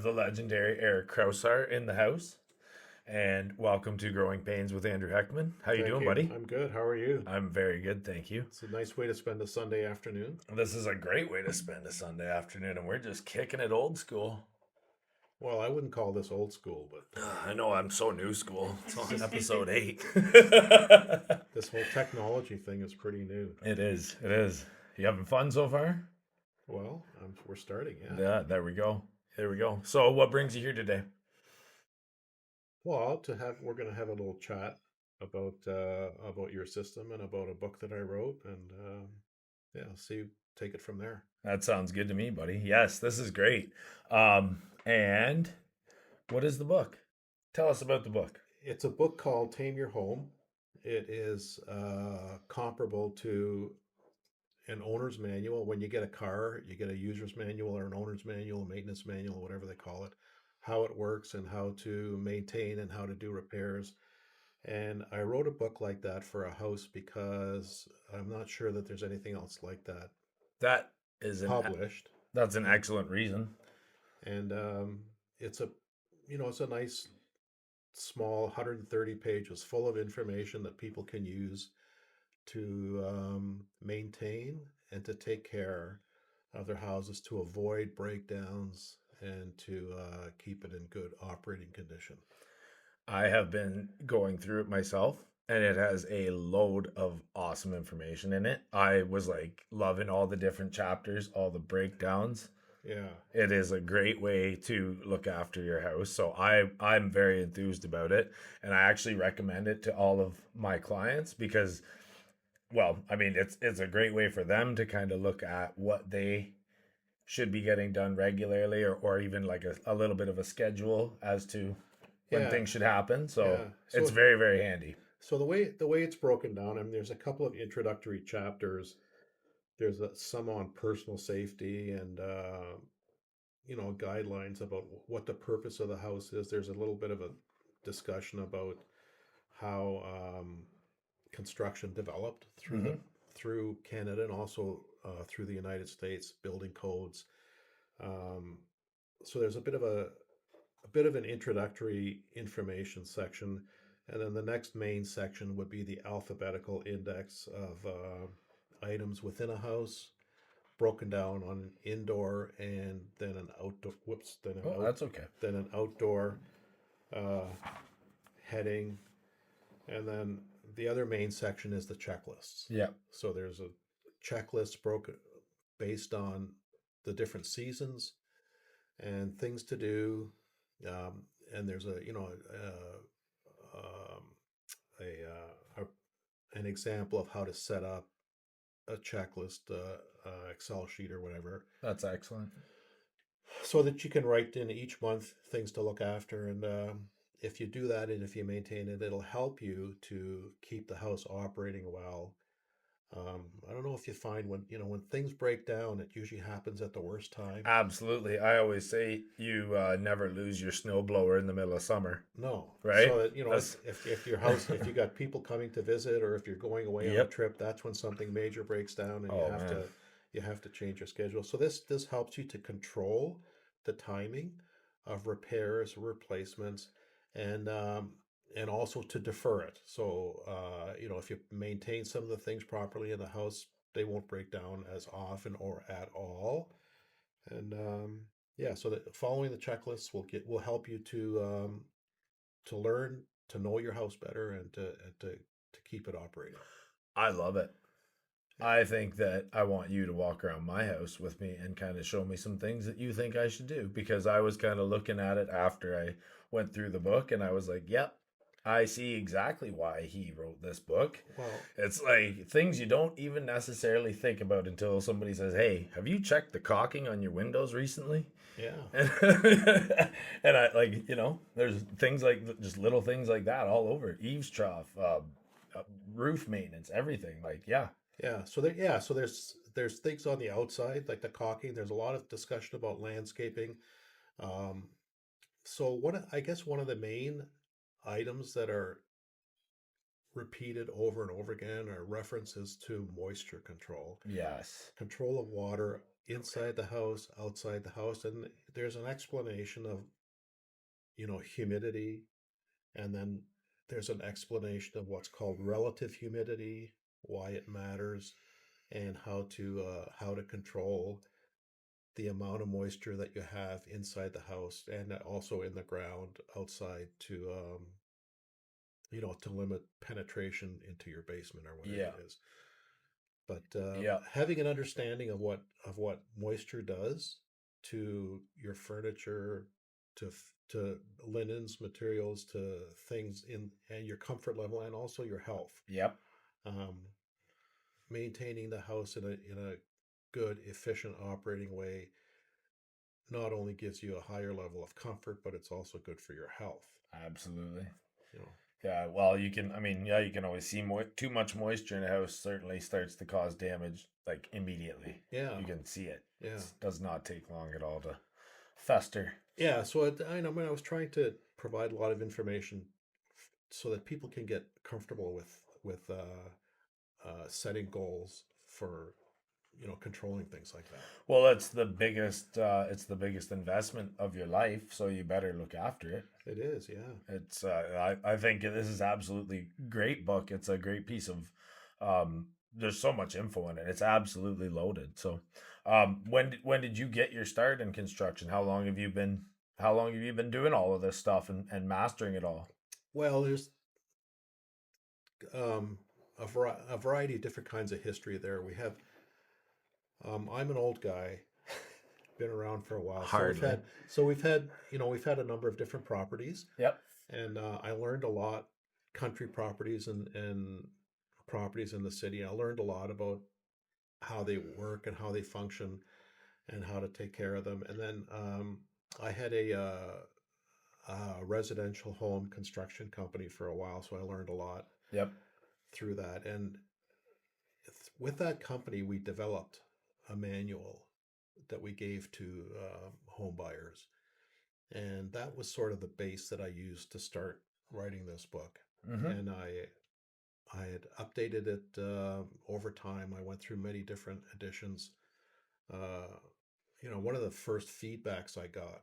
the legendary Eric Kraushaar in the house, and welcome to Growing Pains with Andrew Heckman. How you Thank doing, you. buddy? I'm good. How are you? I'm very good, thank you. It's a nice way to spend a Sunday afternoon. This is a great way to spend a Sunday afternoon, and we're just kicking it old school. Well, I wouldn't call this old school, but I know I'm so new school. It's on this episode 8. this whole technology thing is pretty new. It is. It is. You having fun so far? Well, we're starting, yeah. Yeah, there we go. There we go. So, what brings you here today? Well, we're going to have a little chat about your system and about a book that I wrote, and yeah, take it from there. That sounds good to me, buddy. Yes, this is great. And what is the book? Tell us about the book. It's a book called Tame Your Home. It is comparable to an owner's manual. When you get a car, you get a user's manual or an owner's manual, a maintenance manual, whatever they call it, how it works and how to maintain and how to do repairs. And I wrote a book like that for a house because I'm not sure that there's anything else like that That is published. that's an excellent reason. And it's it's a nice small 130 pages full of information that people can use to maintain and to take care of their houses, to avoid breakdowns and to keep it in good operating condition. I have been going through it myself, and it has a load of awesome information in it. I was like loving all the different chapters, all the breakdowns. Yeah. It is a great way to look after your house. So I'm very enthused about it, and I actually recommend it to all of my clients because, well, I mean, it's a great way for them to kind of look at what they should be getting done regularly, or even like a little bit of a schedule as to when Yeah. things should happen. So Yeah. it's very, very handy. So the way it's broken down, I mean, there's a couple of introductory chapters. There's some on personal safety and guidelines about what the purpose of the house is. There's a little bit of a discussion about how construction developed Hmm. through Canada and also through the United States, building codes. Um, so there's a bit of an introductory information section, and then the next main section would be the alphabetical index of items within a house, broken down on an indoor and then an outdoor. Whoops, Oh, that's okay. then an outdoor uh, heading, and then the other main section is the checklists. Yeah. So there's a checklist broken based on the different seasons and things to do. And there's an example of how to set up a checklist, Excel sheet or whatever, That's excellent. so that you can write in each month things to look after. And if you do that and if you maintain it, it'll help you to keep the house operating well. I don't know if you find when things break down, it usually happens at the worst time. Absolutely. I always say you never lose your snowblower in the middle of summer, No, right? so that That's if your house, if you got people coming to visit, or if you're going away on a yep. trip, that's when something major breaks down, and you Oh have man. to change your schedule. So this helps you to control the timing of repairs, replacements, and also to defer it. So if you maintain some of the things properly in the house, they won't break down as often or at all. And yeah, so that following the checklists will help you to learn to know your house better and to keep it operating. I love it. I think that I want you to walk around my house with me and kind of show me some things that you think I should do because I was kind of looking at it after I went through the book and I was like, yep, I see exactly why he wrote this book. Well, It's like things you don't even necessarily think about until somebody says, "Hey, have you checked the caulking on your windows recently?" yeah, And, and I like, there's things like just little things like that all over. Eaves trough, roof maintenance, everything. Like, yeah. so there's things on the outside like the caulking. There's a lot of discussion about landscaping. Um, so I guess one of the main items that are repeated over and over again are references to moisture control, Yes. control of water inside the house, outside the house, and there's an explanation of, humidity, and then there's an explanation of what's called relative humidity, why it matters, and how to control the amount of moisture that you have inside the house and also in the ground outside to limit penetration into your basement or whatever Yeah. it is. But Yeah. having an understanding of what moisture does to your furniture, to linens, materials, to things in and your comfort level, and also your health. Yep. Um, Maintaining the house in a good, efficient operating way not only gives you a higher level of comfort, but it's also good for your health. Absolutely. You know. Yeah, well, you can. I mean, yeah, you can always see too much moisture in a house certainly starts to cause damage like immediately. Yeah, You can see it. yeah, It does not take long at all to fester. yeah. So I was trying to provide a lot of information so that people can get comfortable with setting goals for controlling things like that. Well, it's the biggest. It's the biggest investment of your life, so you better look after it. It is, yeah. It's. I think this is absolutely great book. It's a great piece of. There's so much info in it. It's absolutely loaded. So, when did you get your start in construction? How long have you been doing all of this stuff and mastering it all? Well, there's um, a variety of different kinds of history there. I'm an old guy, been around for a while, so we've Hardly. had so we've had you know we've had a number of different properties, Yep. and I learned a lot, country properties and properties in the city. I learned a lot about how they work and how they function and how to take care of them. And then I had a residential home construction company for a while, so I learned a lot Yep. through that. And with that company, we developed a manual that we gave to home buyers, and that was sort of the base that I used to start writing this book. Mm-hmm. And I had updated it over time. I went through many different editions. Uh, one of the first feedbacks I got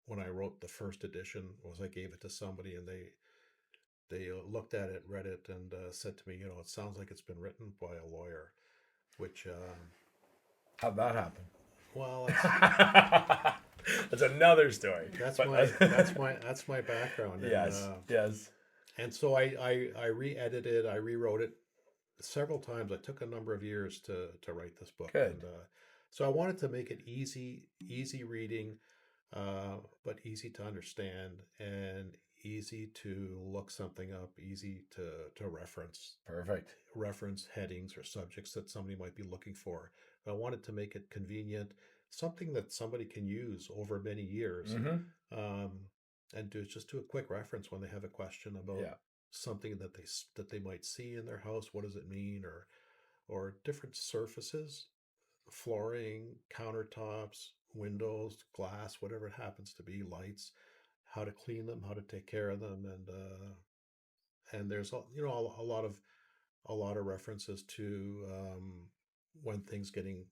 when I wrote the first edition was I gave it to somebody, and they looked at it, read it, and said to me, it sounds like it's been written by a lawyer. Which, How'd that happen? well, That's another story. that's But my that's my background, and yes, yes, so I re-edited, I rewrote it several times. I took a number of years to write this book, good. and so I wanted to make it easy reading, but easy to understand and easy to look something up, easy to Perfect. reference headings or subjects that somebody might be looking for. I wanted to make it convenient, something that somebody can use over many years, Mm-hmm. um, and just do a quick reference when they have a question about Yeah. something that they might see in their house. What does it mean, or different surfaces, flooring, countertops, windows, glass, whatever it happens to be, lights, how to clean them, how to take care of them, and there's a lot of references to when things getting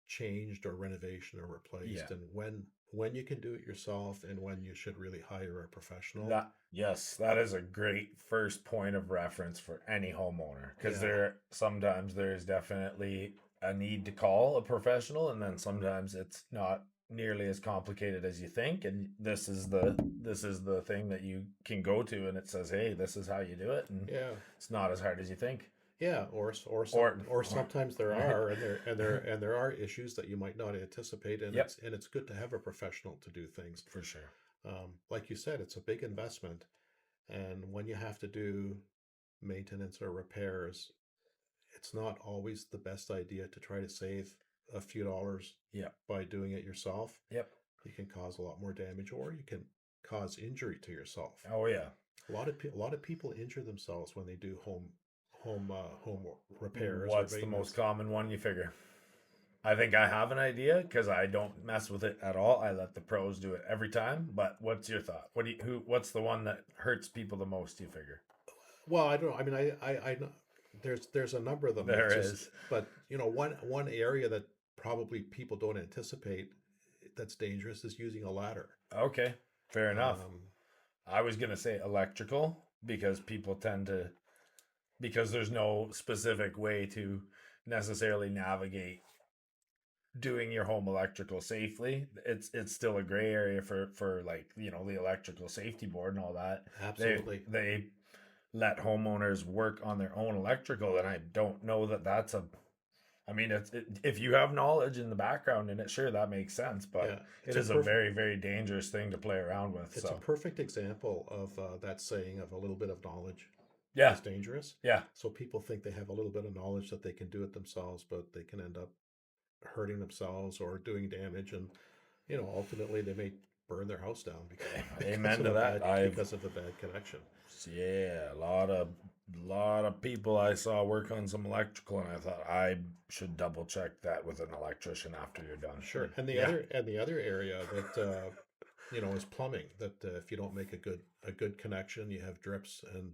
changed or renovation or Yeah. replaced, and when you can do it yourself and when you should really hire a professional. That yes, that is a great first point of reference for any homeowner because Yeah, there's definitely a need to call a professional, and then sometimes it's not nearly as complicated as you think, and this is the thing that you can go to, and it says, hey, this is how you do it, and yeah, it's not as hard as you think. yeah. Or Or sometimes there are, and there are issues that you might not anticipate, and yep, it's good to have a professional to do things. for sure. Like you said, it's a big investment, and when you have to do maintenance or repairs, it's not always the best idea to try to save a few dollars Yep, by doing it yourself. yep. You can cause a lot more damage, or you can cause injury to yourself. Oh yeah. A lot of people injure themselves when they do home repairs or What's the most maintenance. common one you figure? I think I have an idea because I don't mess with it at all. I let the pros do it every time. But what's your thought? What's the one that hurts people the most? You figure Well, I don't know. I mean, I know there's a number of them. there It's just, is. but one area that probably people don't anticipate that's dangerous is using a ladder. Okay, fair enough. Um, I was gonna say electrical because people tend to, because there's no specific way to necessarily navigate doing your home electrical safely. It's still a gray area for like, you know, the electrical safety board and all that. Absolutely. They let homeowners work on their own electrical, and I don't know that that's a, I mean, if you have knowledge in the background in it, sure, that makes sense, but Yeah, it is a very, very dangerous thing to play around with. it's a So, perfect example of that saying of a little bit of knowledge yeah, is dangerous. yeah, So people think they have a little bit of knowledge that they can do it themselves, but they can end up hurting themselves or doing damage, and ultimately they may burn their house down amen to that. because of a bad connection. Yeah, a lot of people I saw work on some electrical, and I thought I should double check that with an electrician after you're done. Sure. And Yeah, the other area that is plumbing. That if you don't make a good connection, you have drips and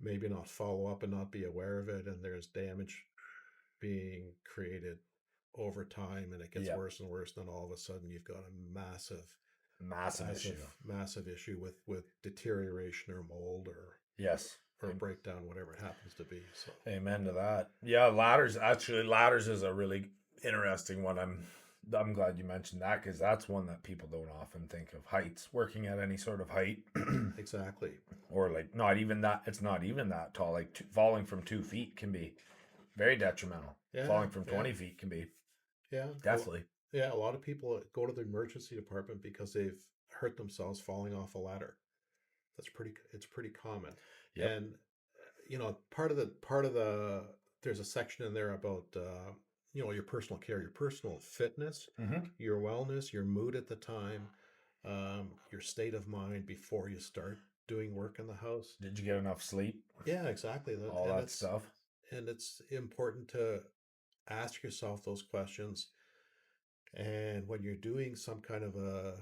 maybe not follow up and not be aware of it, and there's damage being created over time, and it gets yeah, worse and worse. Then all of a sudden, you've got a massive issue. massive issue with deterioration or mold Yes, or breakdown, whatever it happens to be. So amen to that. Yeah, ladders is a really interesting one. I'm glad you mentioned that because that's one that people don't often think of. Heights, working at any sort of height, exactly. or like not even that. It's not even that tall. Like falling from 2 feet can be very detrimental. Yeah, Falling from yeah, 20 feet can be yeah. deathly. Yeah, a lot of people go to the emergency department because they've hurt themselves falling off a ladder. It's pretty common. Yep. And part of the there's a section in there about your personal care, your personal fitness, Mm-hmm. your wellness, your mood at the time, your state of mind before you start doing work in the house. Did you get enough sleep? Yeah, exactly. All that stuff. And it's important to ask yourself those questions. And when you're doing some kind of a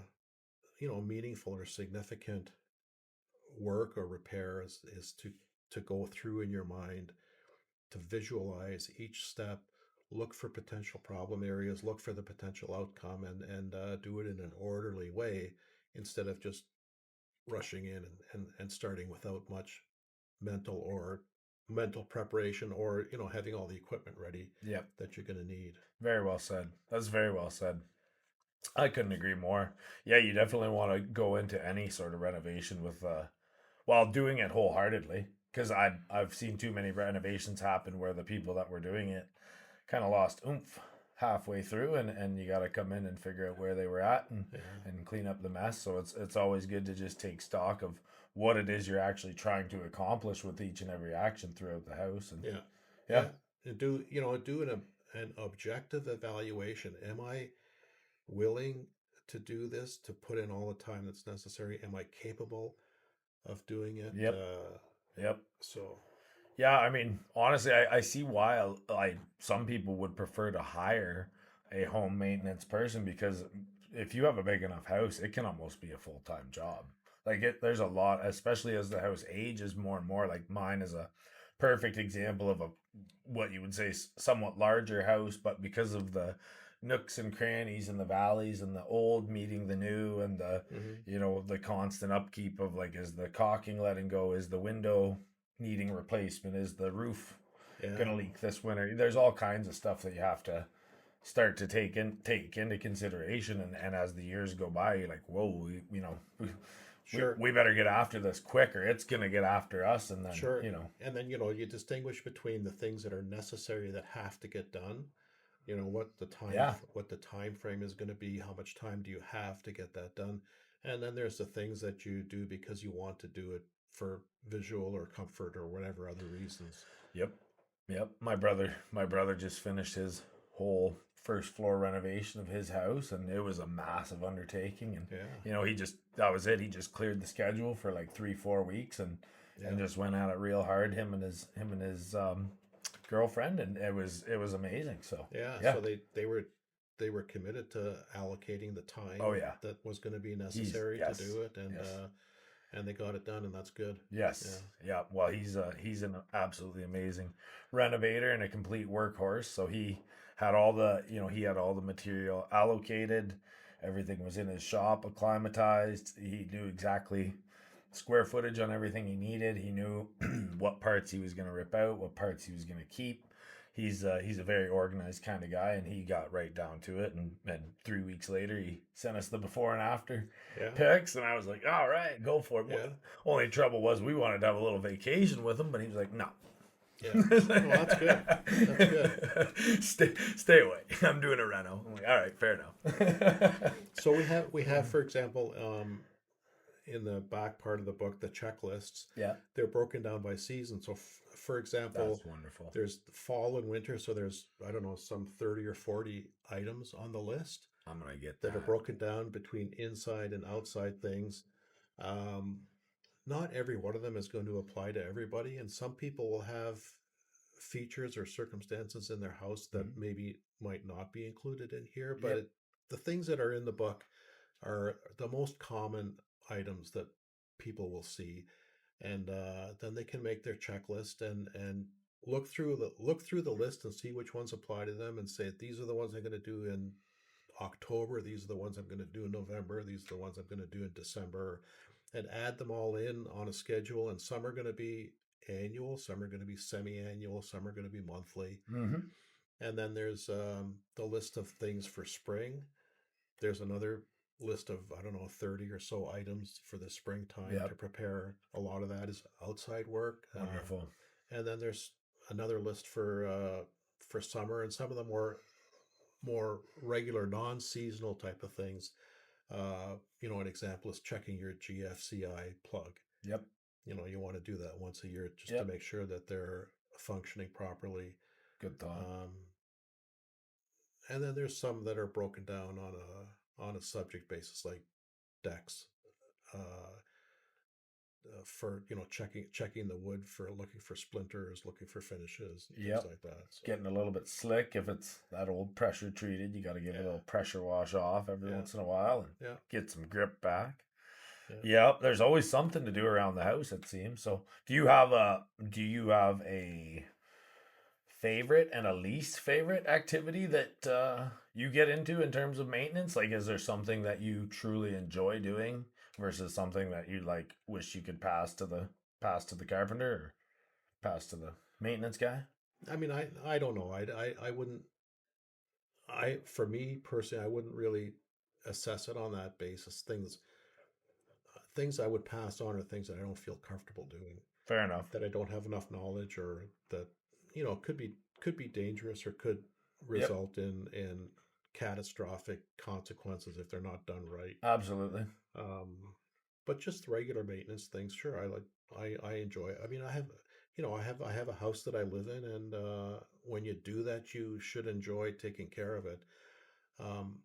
meaningful or significant work or repair, is to go through in your mind, to visualize each step, look for potential problem areas, look for the potential outcome, and do it in an orderly way instead of just rushing in and starting without much mental or mental preparation, or having all the equipment ready Yep. that you're going to need. Very well said. That's very well said. I couldn't agree more. Yeah, you definitely want to go into any sort of renovation with while doing it wholeheartedly, because I've seen too many renovations happen where the people that were doing it kind of lost oomph halfway through, and you got to come in and figure out where they were at Yeah, and clean up the mess. So it's always good to just take stock of what it is you're actually trying to accomplish with each and every action throughout the house. And yeah, yeah, yeah. And do an objective evaluation. Am I willing to do this, to put in all the time that's necessary? Am I capable of doing it? yep, yep. So Yeah, I mean, honestly, I see why some people would prefer to hire a home maintenance person because if you have a big enough house, it can almost be a full time job. There's a lot, especially as the house ages more and more. Like mine is a perfect example of a what you would say somewhat larger house, but because of the nooks and crannies and the valleys and the old meeting the new and the mhm. the constant upkeep of like, is the caulking letting go, is the window needing replacement, is the roof Yeah, gonna leak this winter. There's all kinds of stuff that you have to start to take into consideration, and as the years go by, you're like, whoa, sure, we better get after this quicker. It's gonna get after us, and then sure. And then you distinguish between the things that are necessary that have to get done. yeah, What the time frame is going to be. How much time do you have to get that done? And then there's the things that you do because you want to do it for visual or comfort or whatever other reasons. yep, yep. My brother just finished his whole first floor renovation of his house, and it was a massive undertaking. And Yeah, he just that was it. He just cleared the schedule for like 3-4 weeks, and yeah, just went at it real hard. Him and his girlfriend, and it was amazing. So yeah. yeah. So they were committed to allocating the Oh time yeah. that was going to be He's necessary to yes. do it, Yes. and they got it done, and that's good. Yeah, Yes. Yeah. Well, he's an absolutely amazing renovator and a complete workhorse. So he had all the, he had all the material allocated. Everything was in his shop, acclimatized. He knew exactly square footage on everything he needed. He knew what parts he was going to rip out, what parts he was going to keep. He's a very organized kind of guy, and he got right down to it. And 3 weeks later, he sent us the before and after Yeah. pics, and I was like, "All right, go for it." Yeah. Only trouble was we wanted to have a little vacation with him, but he was like, "No." Yeah. Well, that's good. That's good. Stay away. I'm doing a reno. I'm like, all right, fair enough. So we have, for example, in the back part of the book, the checklists. Yeah, They're broken down by season. So, for example, that's wonderful. there's fall and winter. So there's, I don't know, some 30 or 40 items on the list I'm gonna get that are that. broken down between inside and outside things. Um, Not every one of them is going to apply to everybody, and some people will have features or circumstances in their house that Mhm. maybe might not be included in here. But Yep. the things that are in the book are the most common items that people will see, and then they can make their checklist and look through the list and see which ones apply to them, and say these are the ones I'm going to do in October, these are the ones I'm going to do in November, these are the ones I'm going to do in December, and add them all in on a schedule. And some are going to be annual, some are going to be semi-annual, some are going to be monthly. Mm-hmm. And then there's the list of things for spring. There's another list of, I don't know, 30 or so items for the springtime to Yep. prepare. A lot of that is outside work. Wonderful. And then there's another list for summer, and some of the more regular, non-seasonal type of things. An example is checking your GFCI plug. Yep. You want to do that once a year just to Yep. make sure that they're functioning properly. Good thought. Um, and then there's some that are broken down on a subject basis, like decks, uh, for checking the wood for looking for splinters, looking for finishes, and things Yep. like that. So Getting a little bit slick. If it's that old pressure treated, you got to give a yeah, little pressure wash off every yeah, once in a while and yeah, get some grip back. yeah. Yep. There's always something to do around the house, it seems. So, do you have a favorite and a least favorite activity that you get into in terms of maintenance? Like, is there something that you truly enjoy doing versus something that you like wish you could pass to the carpenter or pass to the maintenance guy? I mean, I don't know. I wouldn't. For me personally, I wouldn't really assess it on that basis. Things I would pass on are things that I don't feel comfortable doing, Fair enough. that I don't have enough knowledge, or that could be dangerous, or could Yep. result in catastrophic consequences if they're not done right. Absolutely. Um, but just regular maintenance things, sure, I enjoy it. I mean, I have a house that I live in, and when you do that, you should enjoy taking care of it. Um,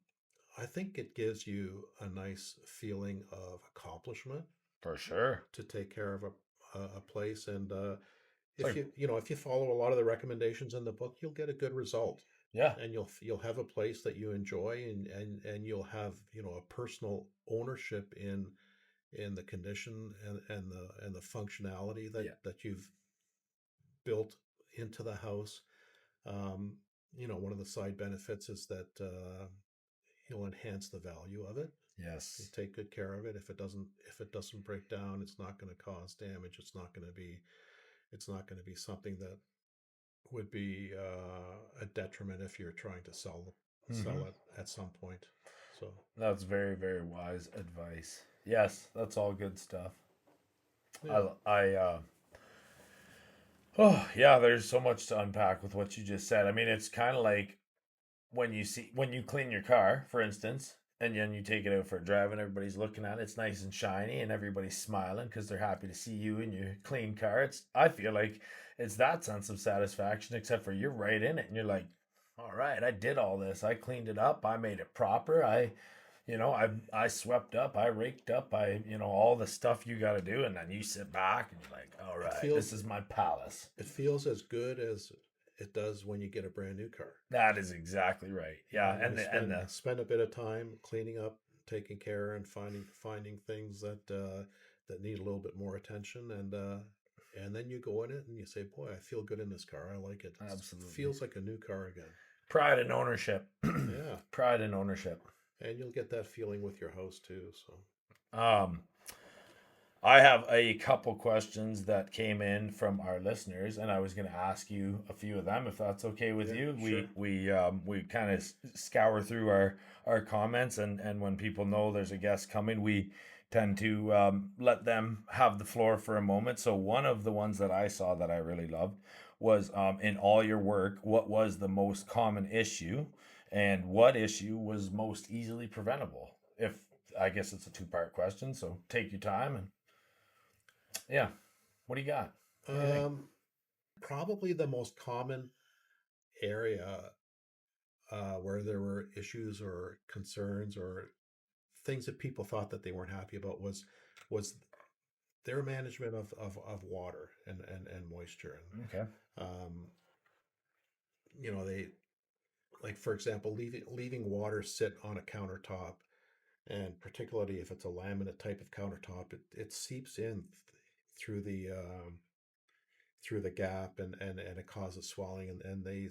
I think it gives you a nice feeling of accomplishment For sure. to take care of a place. And It's if like, you follow a lot of the recommendations in the book, you'll get a good result, yeah. and you'll have a place that you enjoy, and you'll have a personal ownership in the condition and the functionality that Yeah. that you've built into the house. Um, One of the side benefits is that you'll enhance the value of it. You Yes. take good care of it. If it doesn't break down, it's not going to cause damage. It's not going to be something that would be a detriment if you're trying to sell Hmm. it at some point. So That's very, very wise advice. Yes, that's all good stuff. yeah, Oh, yeah, there's so much to unpack with what you just said. I mean, it's kind of like when you clean your car, for instance, and then you take it out for a drive and everybody's looking at it, it's nice and shiny and everybody's smiling because they're happy to see you in your clean car. I feel like it's that sense of satisfaction, except for you're right in it and you're like, all right, I did all this. I cleaned it up. I made it proper. I swept up, I raked up, all the stuff you got to do, and then you sit back and you're like, all it right, this feels is my palace. it feels as good as it does when you get a brand new car. That is exactly right. Yeah, You and spend the spend a bit of time cleaning up, taking care, and finding things that need a little bit more attention, and then you go in it and you say, "Boy, I feel good in this car. I like it. It absolutely. feels like a new car again." Pride and ownership. Yeah, Pride and ownership. and you'll get that feeling with your house too. So Um, I have a couple questions that came in from our listeners, and I was going to ask you a few of them, if that's okay with yeah, you. sure. We kind of scour through our comments, and when people know there's a guest coming, we tend to let them have the floor for a moment. So one of the ones that I saw that I really loved was, in all your work, what was the most common issue, and what issue was most easily preventable? If I guess it's a two-part question, so take your time and yeah. What do you got? What do you think? Um, Probably the most common area where there were issues or concerns or things that people thought that they weren't happy about was their management of water and moisture. Okay. And they, like, for example, leaving water sit on a countertop, and particularly if it's a laminate type of countertop, it seeps in through the gap, and it causes swelling, and they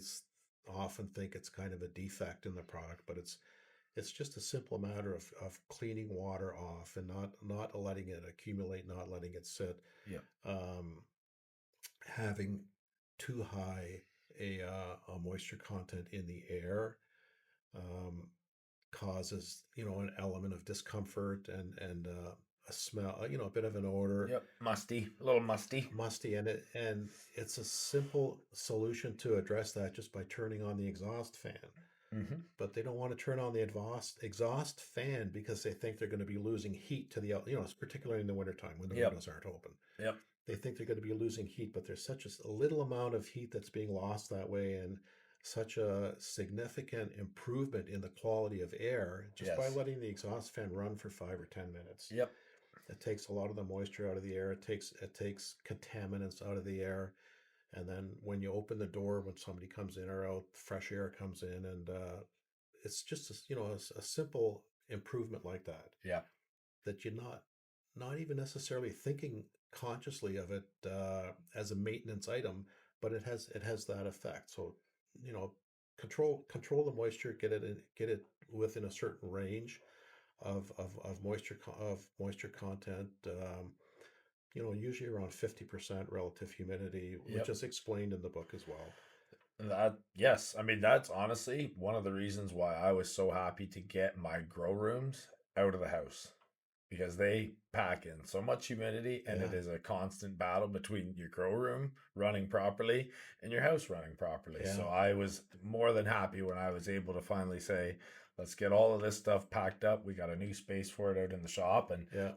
often think it's kind of a defect in the product, but it's just a simple matter of cleaning water off and not letting it accumulate, not letting it sit. Yeah. um, Having too high a moisture content in the air um, causes an element of discomfort and a smell, a bit of an odor, Yep. Musty. A little musty. musty, and it's a simple solution to address that just by turning on the exhaust fan. Mm-hmm. But they don't want to turn on the exhaust fan because they think they're going to be losing heat to particularly in the wintertime when the Yep. windows aren't open. Yep. They think they're going to be losing heat, but there's such a little amount of heat that's being lost that way, and such a significant improvement in the quality of air just by Yes. letting the exhaust fan run for 5 or 10 minutes. Yep. It takes a lot of the moisture out of the air. It takes contaminants out of the air, and then when you open the door, when somebody comes in or out, fresh air comes in, and it's just a simple improvement like that, Yeah. that you're not even necessarily thinking consciously of it as a maintenance item, but it has that effect. So, you know, control the moisture, get it within a certain range of moisture content. Usually around 50% relative humidity, which Yep. is explained in the book as well. That yes, I mean that's honestly one of the reasons why I was so happy to get my grow rooms out of the house, because they pack in so much humidity, and it Yeah, is a constant battle between your grow room running properly and your house running properly. yeah, So I was more than happy when I was able to finally say, let's get all of this stuff packed up. We got a new space for it out in the shop, and yeah,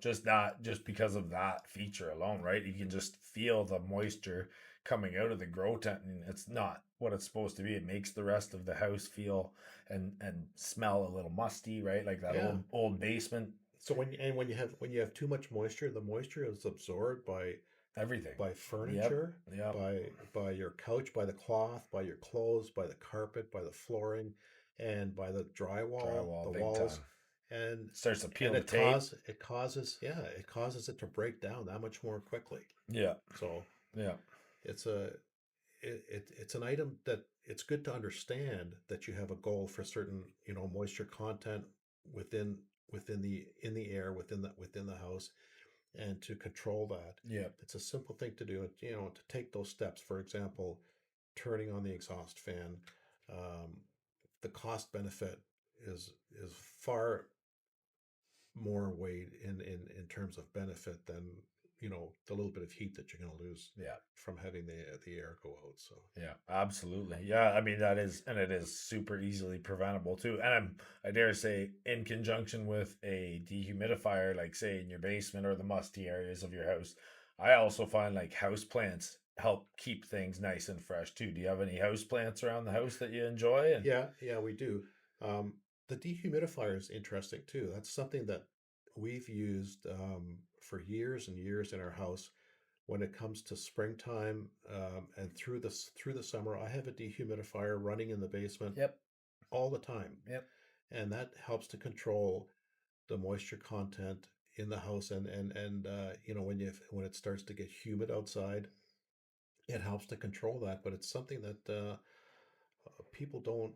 just because of that feature alone, right? You can just feel the moisture coming out of the grow tent, and it's not what it's supposed to be. It makes the rest of the house feel and smell a little musty, right? Like that yeah. old basement. So when you have too much moisture, the moisture is absorbed Everything. by Yep. furniture, Yep. by your couch, by the cloth, by your clothes, by the carpet, by the flooring, and by the drywall, the Drywall, big walls, time. and Starts to peel and the tape. it causes it to break down that much more quickly. Yeah. So Yeah. it's a it's an item that it's good to understand that you have a goal for certain moisture content within in the air within the house, and to control that. Yeah. It's a simple thing to do. To take those steps. For example, turning on the exhaust fan. Um, the cost benefit is far more weight in terms of benefit than the little bit of heat that you're going to lose Yeah. from having the air go out. So Yeah, absolutely. Yeah, I mean that is, and it is super easily preventable too. And I dare say, in conjunction with a dehumidifier, like say in your basement or the musty areas of your house, I also find like house plants help keep things nice and fresh too. Do you have any house plants around the house that you enjoy? And yeah, yeah, we do. Um, the dehumidifier is interesting too. That's something that we've used for years and years in our house. When it comes to springtime and through the summer, I have a dehumidifier running in the basement yep, all the time, yep, and that helps to control the moisture content in the house. And when it starts to get humid outside, it helps to control that. But it's something that people don't.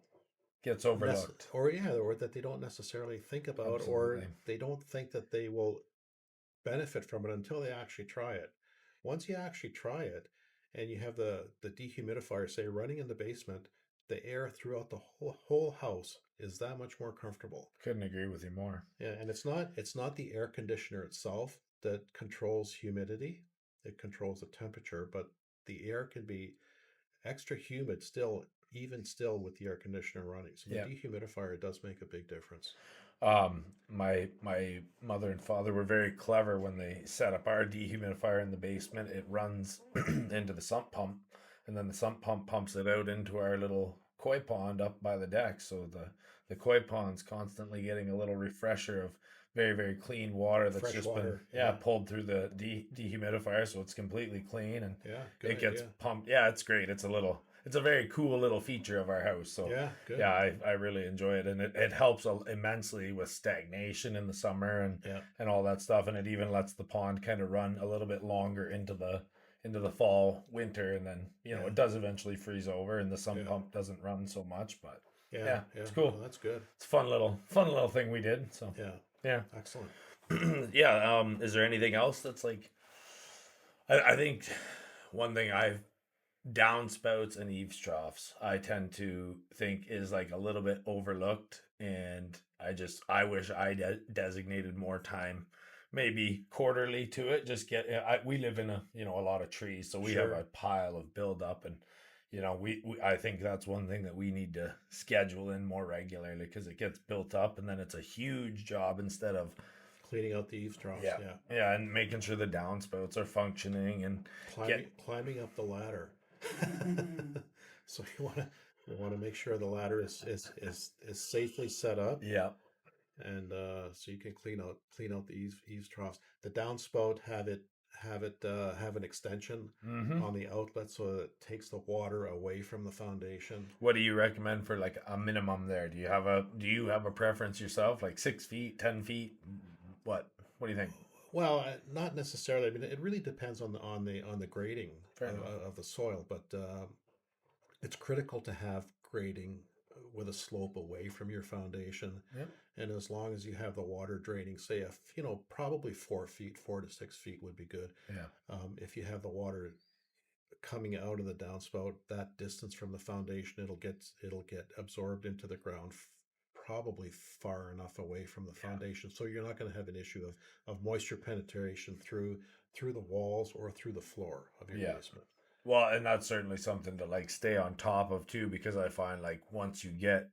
gets overlooked. or that they don't necessarily think about, or Absolutely. they don't think that they will benefit from it until they actually try it. Once you actually try it and you have the dehumidifier, say, running in the basement, the air throughout the whole house is that much more comfortable. Couldn't agree with you more. Yeah, and it's not the air conditioner itself that controls humidity. It controls the temperature, but the air can be extra humid still, even still with the air conditioner running. So the Yeah. dehumidifier does make a big difference. My mother and father were very clever when they set up our dehumidifier in the basement. It runs into the sump pump, and then the sump pump pumps it out into our little koi pond up by the deck. So the koi pond's constantly getting a little refresher of very, very clean water that's Fresh just been, water, yeah, yeah, pulled through the dehumidifier, so it's completely clean, and yeah, good it gets idea. pumped. Yeah, it's great. It's a very cool little feature of our house. So Yeah, good. yeah, I really enjoy it, and it helps immensely with stagnation in the summer Yeah, and all that stuff, and it even lets the pond kind of run a little bit longer into the fall, winter, and then yeah, it does eventually freeze over, and the sump yeah, pump doesn't run so much, but yeah, yeah, yeah. it's No, cool. that's good. It's a fun little thing we did. So Yeah, yeah, excellent. yeah. Is there anything else that's like? I think one thing I've downspouts and eaves troughs I tend to think is like a little bit overlooked, and I wish I designated more time, maybe quarterly, to it. Just get we live in a lot of trees, so we have Sure. a pile of buildup, and we I think that's one thing that we need to schedule in more regularly, because it gets built up and then it's a huge job instead of, Cleaning out the eaves troughs. yeah, Yeah, yeah, and making sure the downspouts are functioning and get. climbing up the ladder. So you want to make sure the ladder is safely set up, Yeah. and so you can clean out the eaves troughs. The downspout have an extension Mm-hmm. on the outlet so that it takes the water away from the foundation. What do you recommend for like a minimum there? Do you have a preference yourself? Like 6 feet, 10 feet? What do you think? Well, not necessarily. I mean, it really depends on the grading Fair enough. of the soil, but it's critical to have grading with a slope away from your foundation. Yep. And as long as you have the water draining, say, probably 4 feet, 4 to 6 feet would be good. Yeah. If you have the water coming out of the downspout, that distance from the foundation, it'll get absorbed into the ground, probably far enough away from the Yeah. foundation, so you're not going to have an issue of moisture penetration through the walls or through the floor of your Yeah. basement. Well, and that's certainly something to like stay on top of too, because I find like once you get,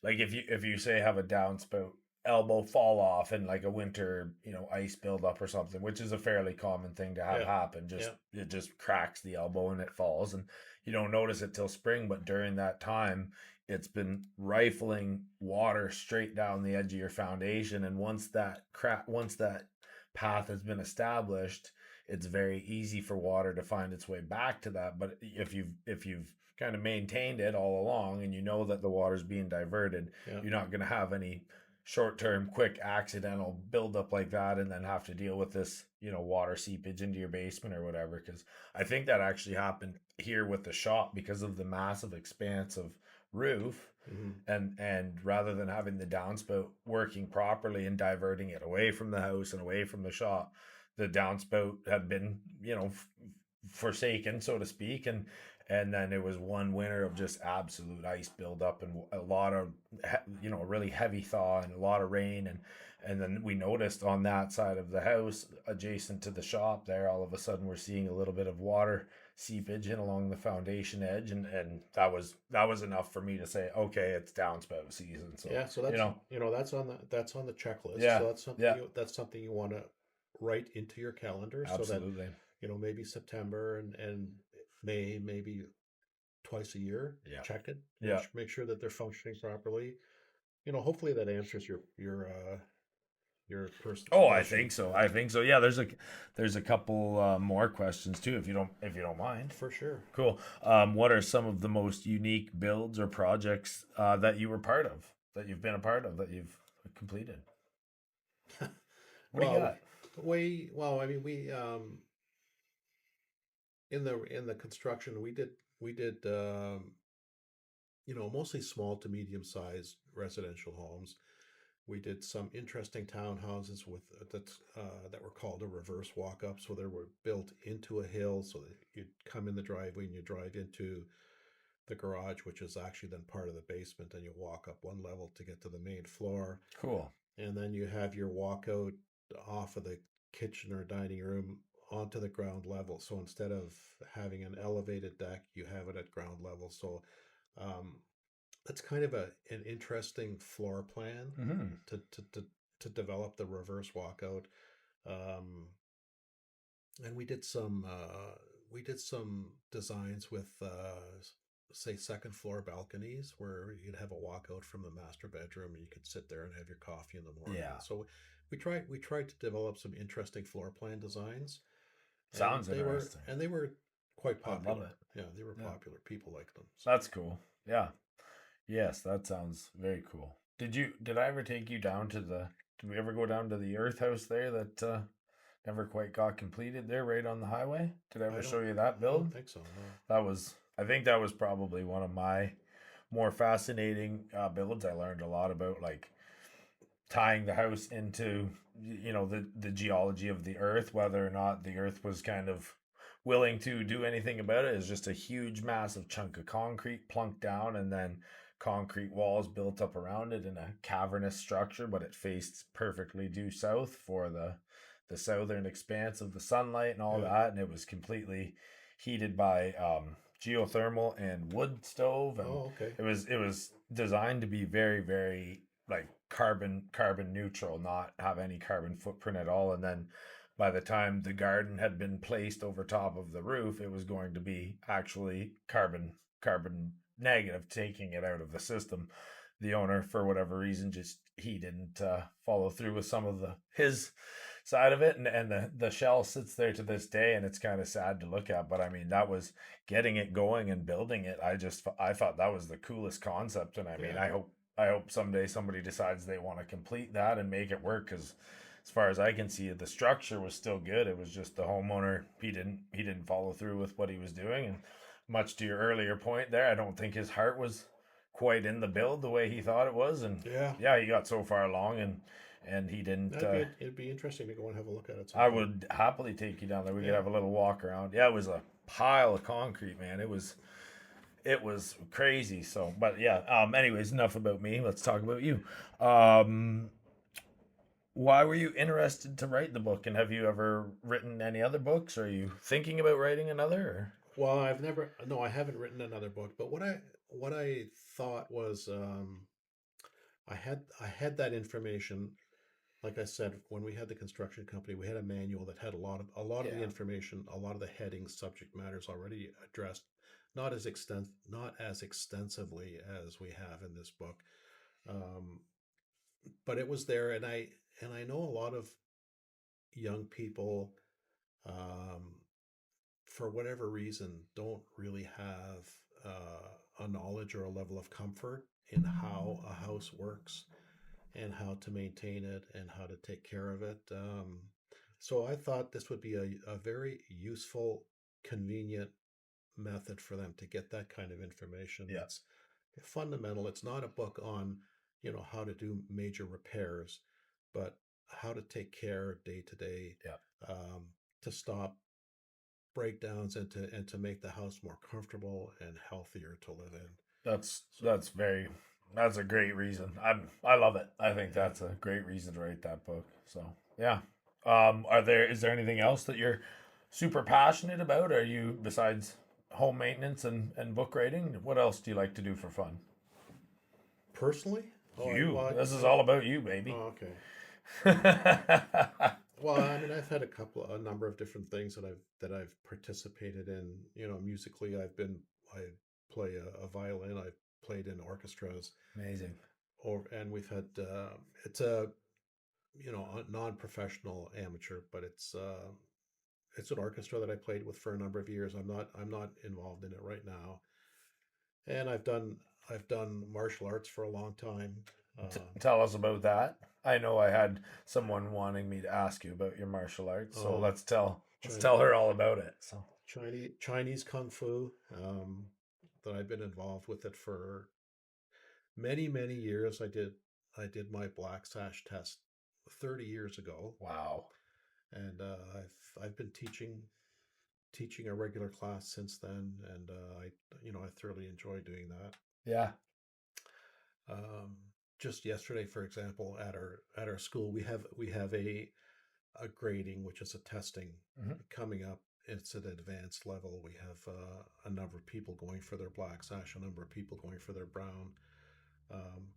like, if you say have a downspout elbow fall off in like a winter, ice buildup or something, which is a fairly common thing to have Yeah, happen. Just yeah, it just cracks the elbow and it falls, and you don't notice it till spring, but during that time it's been rifling water straight down the edge of your foundation, and once that path has been established, it's very easy for water to find its way back to that. But if you've kind of maintained it all along, and you know that the water's being diverted, yeah, you're not going to have any short-term quick accidental buildup like that, and then have to deal with this water seepage into your basement or whatever. Because I think that actually happened here with the shop because of the massive expanse of roof, hmm, and rather than having the downspout working properly and diverting it away from the house and away from the shop, the downspout had been forsaken, so to speak, and then it was one winter of just absolute ice buildup and a lot of really heavy thaw and a lot of rain, and then we noticed on that side of the house adjacent to the shop there, all of a sudden we're seeing a little bit of water seepage in along the foundation edge, and that was enough for me to say, okay, it's downspout season. So yeah. So you know that's on the checklist. yeah, So yeah, that's something you want to write into your calendar, so that absolutely, maybe September and May, maybe twice a year, yeah, check it. yeah. Make sure that they're functioning properly. Hopefully that answers your person's Oh, I question. think so. I think so. Yeah, there's a couple more questions too, if you don't mind. For sure. Cool. What are some of the most unique builds or projects that you were part of, that you've been a part of, that you've completed? What do you Well, got? I mean, we in the construction, we did mostly small to medium sized residential homes. We did some interesting townhouses with that were called a reverse walk up. So they were built into a hill, so that you'd come in the driveway and you drive into the garage, which is actually then part of the basement, and you walk up one level to get to the main floor. Cool. And then you have your walkout off of the kitchen or dining room onto the ground level. So instead of having an elevated deck, you have it at ground level. So um, that's kind of an interesting floor plan Hmm. to to to, to develop the reverse walkout. Um, and we did some designs with say second floor balconies where you'd have a walkout from the master bedroom and you could sit there and have your coffee in the morning. Yeah. And so we tried to develop some interesting floor plan designs, and Sounds they were interesting. and they were quite I love popular. it. Yeah, they were Yeah. popular. People liked them. So That's cool. Yeah. Yes, that sounds very cool. Did I ever take you down to the did we ever go down to the Earth House there that never quite got completed there right on the highway? Did I I ever don't show you that I don't build? think so. No. That was I think that was probably one of my more fascinating builds. I learned a lot about like tying the house into the geology of the earth, whether or not the earth was kind of willing to do anything about it. Is just a huge massive chunk of concrete plunked down and then concrete walls built up around it in a cavernous structure, but it faced perfectly due south for the southern expanse of the sunlight and all Yeah. that, and it was completely heated by geothermal and wood stove, and Oh, okay. it was designed to be very, very like carbon neutral, not have any carbon footprint at all. And then by the time the garden had been placed over top of the roof, it was going to be actually carbon negative, taking it out of the system. The owner, for whatever reason, just he didn't follow through with some of the his side of it, and the shell sits there to this day, and it's kind of sad to look at. But I mean, that was getting it going and building it. I thought that was the coolest concept, and I mean, Yeah. I hope someday somebody decides they want to complete that and make it work, because as far as I can see, the structure was still good. It was just the homeowner, he didn't follow through with what he was doing. And much to your earlier point there, I don't think his heart was quite in the build the way he thought it was. And Yeah. yeah, he got so far along, and he didn't It'd be interesting to go and have a look at it I sometime. would happily take you down there. We could Yeah. have a little walk around. Yeah, it was a pile of concrete, man. It was crazy. So, but yeah. Anyways, enough about me. Let's talk about you. Um. Why were you interested to write the book, and have you ever written any other books? Are you thinking about writing another? Or? Well, no, I haven't written another book, but what I thought was, I had that information. Like I said, when we had the construction company, we had a manual that had a lot of the Yeah. information, a lot of the headings, subject matters already addressed, not as extensively as we have in this book. Um, but it was there, and I know a lot of young people, um, for whatever reason, don't really have a knowledge or a level of comfort in how a house works and how to maintain it and how to take care of it. So I thought this would be a very useful, convenient method for them to get that kind of information. Yeah. It's fundamental. It's not a book on, how to do major repairs, but how to take care day to day, Yeah. um, to stop breakdowns and to make the house more comfortable and healthier to live in. That's So that's very that's a great reason. I love it. I think yeah. that's a great reason to write that book. So yeah. Is there anything else that you're super passionate about? Are you, besides home maintenance and book writing, what else do you like to do for fun? Personally, You. well, This is all about you, oh, baby. okay. Yeah. Well, I mean, I've had a number of different things that I've participated in. Musically, I play a violin. I've played in orchestras, Amazing. and we've had it's a a non-professional amateur, but it's an orchestra that I played with for a number of years. I'm not involved in it right now, and I've done martial arts for a long time. Tell us about that. I know I had someone wanting me to ask you about your martial arts, so Uh, let's China, tell her all about it. So Chinese kung fu, that I've been involved with it for many years. I did my black sash test 30 years ago, Wow. and I've been teaching a regular class since then, and I thoroughly enjoy doing that. Yeah. Um, just yesterday, for example, at our school, we have a grading, which is a testing Mhm. coming up. It's at advanced level. We have a number of people going for their black sash, a number of people going for their brown. Um,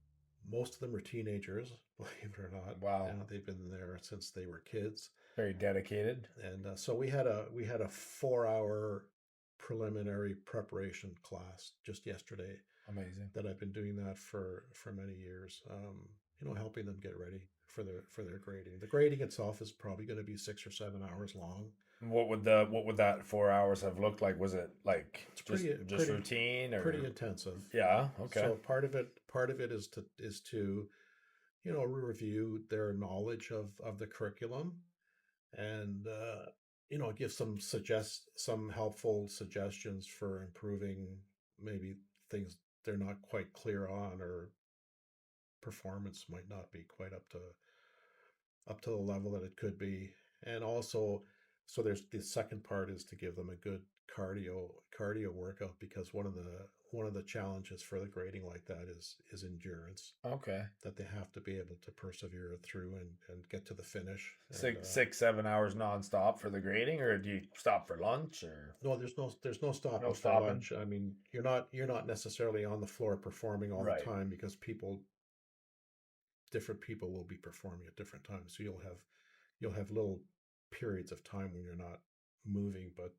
most of them are teenagers, believe it or not. Wow. They've been there since they were kids, Very dedicated. and so we had a 4 hour preliminary preparation class just yesterday Amazing. that I've been doing that for many years. Helping them get ready for their grading. The grading itself is probably going to be 6 or 7 hours long. What would that 4 hours have looked like? Was it like It's just pretty just pretty routine pretty or intensive. yeah? Okay. So part of it is to review their knowledge of the curriculum, and give some helpful suggestions for improving maybe things they're not quite clear on, or performance might not be quite up to the level that it could be. And also, so there's the second part is to give them a good cardio workout, because one of the challenges for the grading like that is endurance, Okay. that they have to be able to persevere through and get to the finish. And Six, 7 hours nonstop for the grading, or do you stop for lunch or no, there's no no stopping for stopping? lunch. I mean, you're not necessarily on the floor performing all the Right. time, because different people will be performing at different times. So you'll have little periods of time when you're not moving, but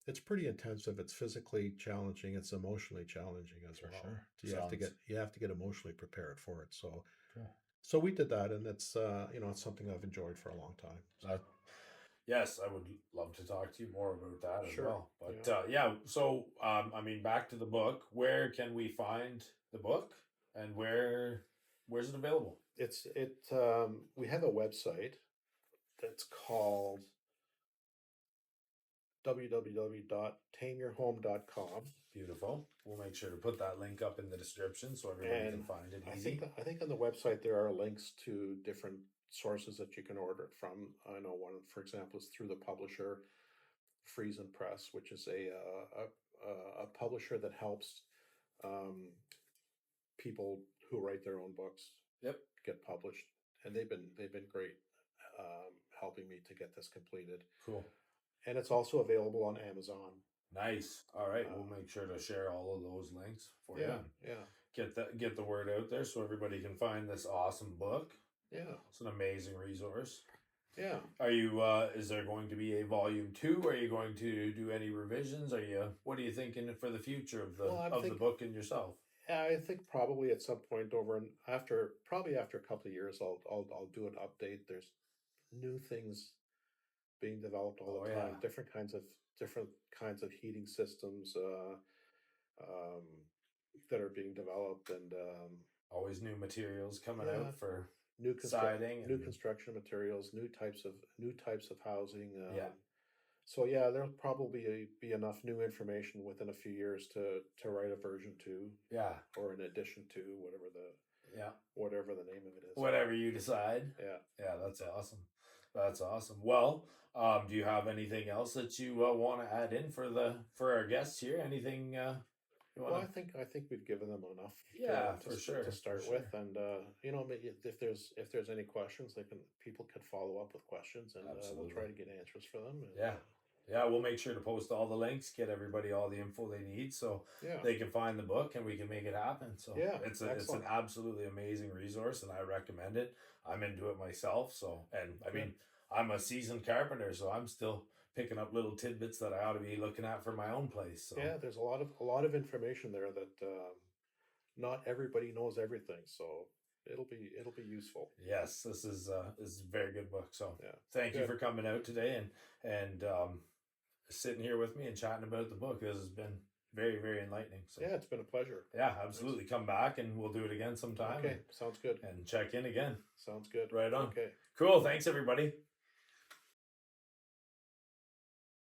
it's pretty intensive. It's physically challenging. It's emotionally challenging as For well. sure. So you have to get Sounds you have to get emotionally prepared for it. So cool. so we did that, and it's something I've enjoyed for a long time. So That, yes, I would love to talk to you more about that as sure, well. But yeah. yeah, so I mean, back to the book. Where can we find the book, and where's it available? We have a website that's called www.tameyourhome.com. Beautiful. We'll make sure to put that link up in the description so everybody can And find it I think easy. I think on the website there are links to different sources that you can order it from. I know one, for example, is through the publisher Friesen Press, which is a publisher that helps um, people who write their own books Yep. get published, and they've been great, helping me to get this completed. Cool. And it's also available on Amazon. Nice. All right. We'll Uh, make sure to share all of those links for you yeah, and yeah, get the word out there so everybody can find this awesome book. yeah, It's an amazing resource. yeah. Are you is there going to be a volume 2? Are you going to do any revisions? What are you thinking for the future of Well, the book and yourself? I think probably at some point probably after a couple of years, I'll do an update. There's new things being developed all Oh the yeah. time. Different kinds of heating systems um, that are being developed, and Always new materials coming yeah, out for new construct siding new and construction materials, new types of housing. yeah. So yeah, there'll probably be enough new information within a few years to write a version 2, Yeah. or an addition to, Yeah. whatever the name of it is. Whatever you decide. Yeah. Yeah, that's awesome. That's awesome. Well, do you have anything else that you want to add in for our guests here? Anything you want Well, to? I think we've given them enough Yeah, to for sure, to for start with, sure. and maybe if there's any questions, people could follow up with questions, and we'll Absolutely. try to get answers for them. And Yeah. Yeah, we'll make sure to post all the links, get everybody all the info they need so yeah, they can find the book and we can make it happen. So yeah, it's an excellent, absolutely amazing resource and I recommend it. I'm into it myself. So and I good. mean I'm a seasoned carpenter, so I'm still picking up little tidbits that I ought to be looking at for my own place. So Yeah, there's a lot of information there that not everybody knows everything, so it'll be useful. yes, this is a very good book. So Yeah, thank you good. for coming out today and sitting here with me and chatting about the book. This has been very, very enlightening. So Yeah, it's been a pleasure. yeah, Thanks. absolutely. Come back and we'll do it again sometime Okay, sounds good. and check in again. Sounds good. Right on. Okay. Cool. Thanks, everybody.